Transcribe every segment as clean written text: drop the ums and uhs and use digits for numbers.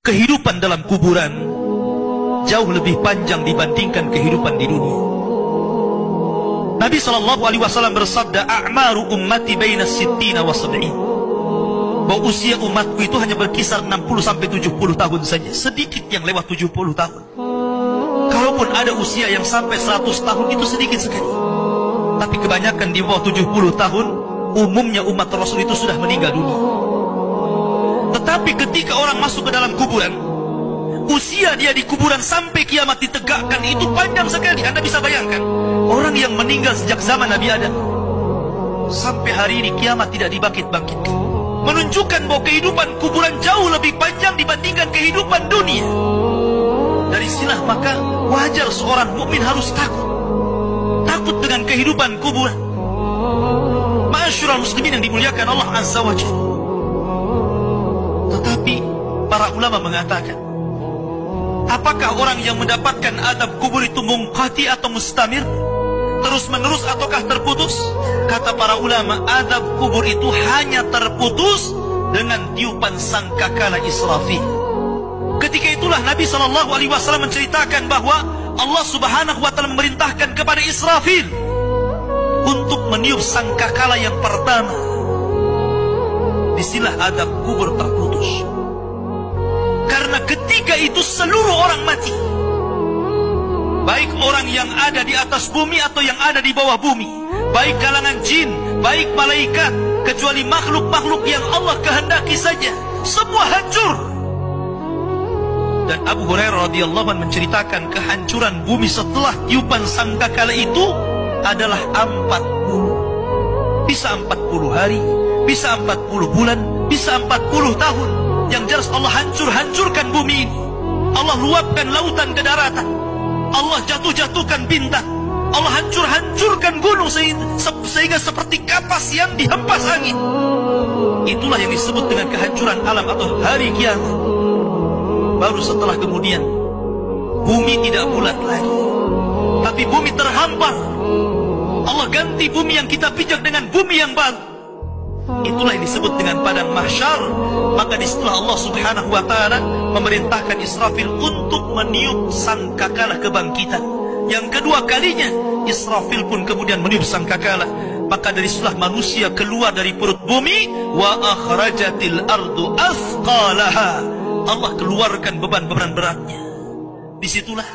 kehidupan dalam kuburan jauh lebih panjang dibandingkan kehidupan di dunia. Nabi SAW bersabda, "A'maru ummati baina sittina wa sab'in." Bahwa usia umatku itu hanya berkisar 60 sampai 70 tahun saja. Sedikit yang lewat 70 tahun. Kalaupun ada usia yang sampai 100 tahun itu sedikit sekali. Tapi kebanyakan di bawah 70 tahun, umumnya umat Rasul itu sudah meninggal dunia. Tetapi ketika orang masuk ke dalam kuburan, usia dia di kuburan sampai kiamat ditegakkan itu panjang sekali. Anda bisa bayangkan, orang yang meninggal sejak zaman Nabi Adam sampai hari ini kiamat tidak dibangkit-bangkitkan, menunjukkan bahwa kehidupan kuburan jauh lebih panjang dibandingkan kehidupan dunia. Dari sinilah maka wajar seorang mukmin harus takut dengan kehidupan kuburan. Ma'asyiral muslimin yang dimuliakan Allah Azza wa Jalla. Tetapi para ulama mengatakan, apakah orang yang mendapatkan adab kubur itu munqati atau mustamir, terus menerus ataukah terputus? Kata para ulama, adab kubur itu hanya terputus dengan tiupan sangkakala Israfil. Ketika itulah Nabi SAW menceritakan bahwa Allah Subhanahu wa Ta'ala memerintahkan kepada Israfil untuk meniup sangkakala yang pertama. Disinilah adab kubur terputus. Karena ketika itu seluruh orang mati, baik orang yang ada di atas bumi atau yang ada di bawah bumi, baik kalangan jin, baik malaikat, kecuali makhluk-makhluk yang Allah kehendaki saja, semua hancur. Dan Abu Hurairah radhiyallahu anhu menceritakan kehancuran bumi setelah tiupan sangkakala itu adalah 40. Bisa 40 hari, bisa 40 bulan, bisa 40 tahun. Yang jelas Allah hancurkan bumi ini. Allah luapkan lautan ke daratan. Allah jatuhkan bintang. Allah hancurkan gunung sehingga seperti kapas yang dihempas angin. Itulah yang disebut dengan kehancuran alam atau hari kiamat. Baru setelah kemudian bumi tidak bulat lagi, tapi bumi terhampar. Allah ganti bumi yang kita pijak dengan bumi yang baru. Itulah yang disebut dengan padang mahsyar. Maka disitulah Allah Subhanahu wa Ta'ala memerintahkan Israfil untuk meniup sangkakala kebangkitan. Yang kedua kalinya Israfil pun kemudian meniup sangkakala. Maka dari situlah manusia keluar dari perut bumi. Wa akhrajatil ardu athqalaha. Allah keluarkan beban-beban beratnya. Disitulah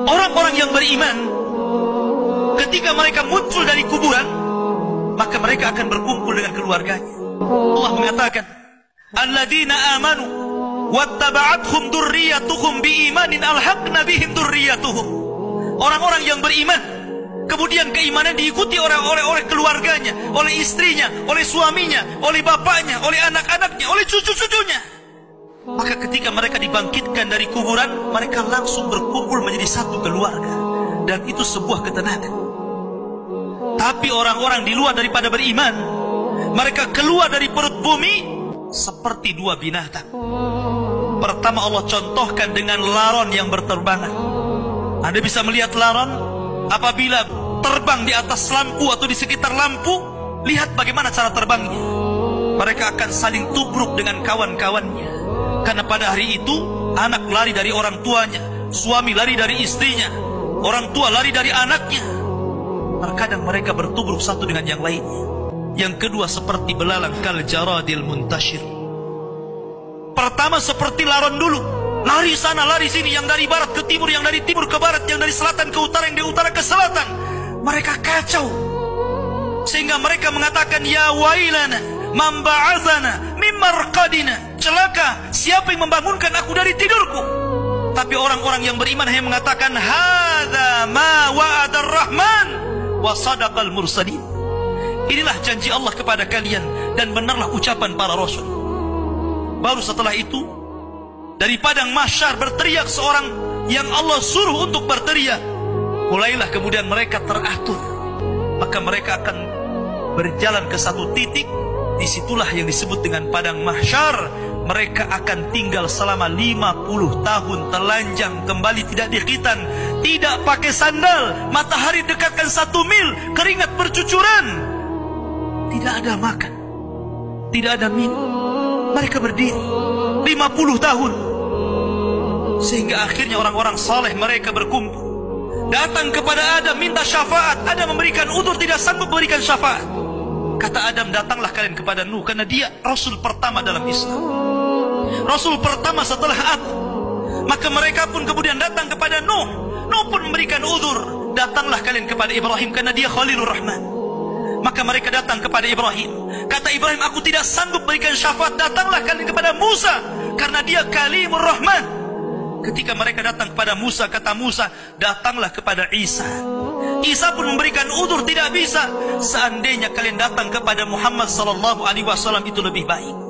orang-orang yang beriman, ketika mereka muncul dari kuburan, maka mereka akan berkumpul dengan keluarganya. Allah mengatakan, alladzina amanu wattaba'athum dzurriyyatuhum biimanin alhaqna bihim dzurriyyatuhum. Orang-orang yang beriman, kemudian keimanan diikuti oleh keluarganya, oleh istrinya, oleh suaminya, oleh bapaknya, oleh anak-anaknya, oleh cucu-cucunya. Maka ketika mereka dibangkitkan dari kuburan, mereka langsung berkumpul menjadi satu keluarga. Dan itu sebuah ketenangan. Tapi orang-orang di luar daripada beriman, mereka keluar dari perut bumi seperti dua binatang. Pertama Allah contohkan dengan laron yang berterbangan. Anda bisa melihat laron apabila terbang di atas lampu atau di sekitar lampu. Lihat bagaimana cara terbangnya. Mereka akan saling tubruk dengan kawan-kawannya. Karena pada hari itu anak lari dari orang tuanya, suami lari dari istrinya, orang tua lari dari anaknya. Terkadang mereka bertubruk satu dengan yang lainnya. Yang kedua seperti belalang kal jaradil muntashir. Pertama seperti laron dulu, lari sana lari sini, yang dari barat ke timur, yang dari timur ke barat, yang dari selatan ke utara, yang dari utara ke selatan. Mereka kacau sehingga mereka mengatakan, ya wailana man ba'atsana min marqadina. Celaka, siapa yang membangunkan aku dari tidurku? Tapi orang-orang yang beriman hanya mengatakan, hadza ma wa'adar rahman wa sadaqal mursalin. Inilah janji Allah kepada kalian dan benarlah ucapan para rasul. Baru setelah itu dari padang mahsyar berteriak seorang yang Allah suruh untuk berteriak. Mulailah kemudian mereka teratur. Maka mereka akan berjalan ke satu titik. Disitulah yang disebut dengan padang mahsyar. Mereka akan tinggal selama 50 tahun telanjang, kembali tidak dikhitan, tidak pakai sandal, matahari dekatkan 1 mil, keringat bercucuran, tidak ada makan, tidak ada minum. Mereka berdiri 50 tahun. Sehingga akhirnya orang-orang saleh mereka berkumpul, datang kepada Adam minta syafaat. Adam memberikan udzur, tidak sanggup memberikan syafaat. Kata Adam, datanglah kalian kepada Nuh, karena dia Rasul pertama dalam Islam, Rasul pertama setelah Adam. Maka mereka pun kemudian datang kepada Nuh. Nuh pun memberikan udzur, datanglah kalian kepada Ibrahim, karena dia Khalilur Rahman. Maka mereka datang kepada Ibrahim. Kata Ibrahim, aku tidak sanggup berikan syafaat, datanglah kalian kepada Musa, karena dia Kalimur Rahman. Ketika mereka datang kepada Musa, kata Musa, datanglah kepada Isa. Isa pun memberikan udzur, tidak bisa. Seandainya kalian datang kepada Muhammad sallallahu alaihi wasallam itu lebih baik.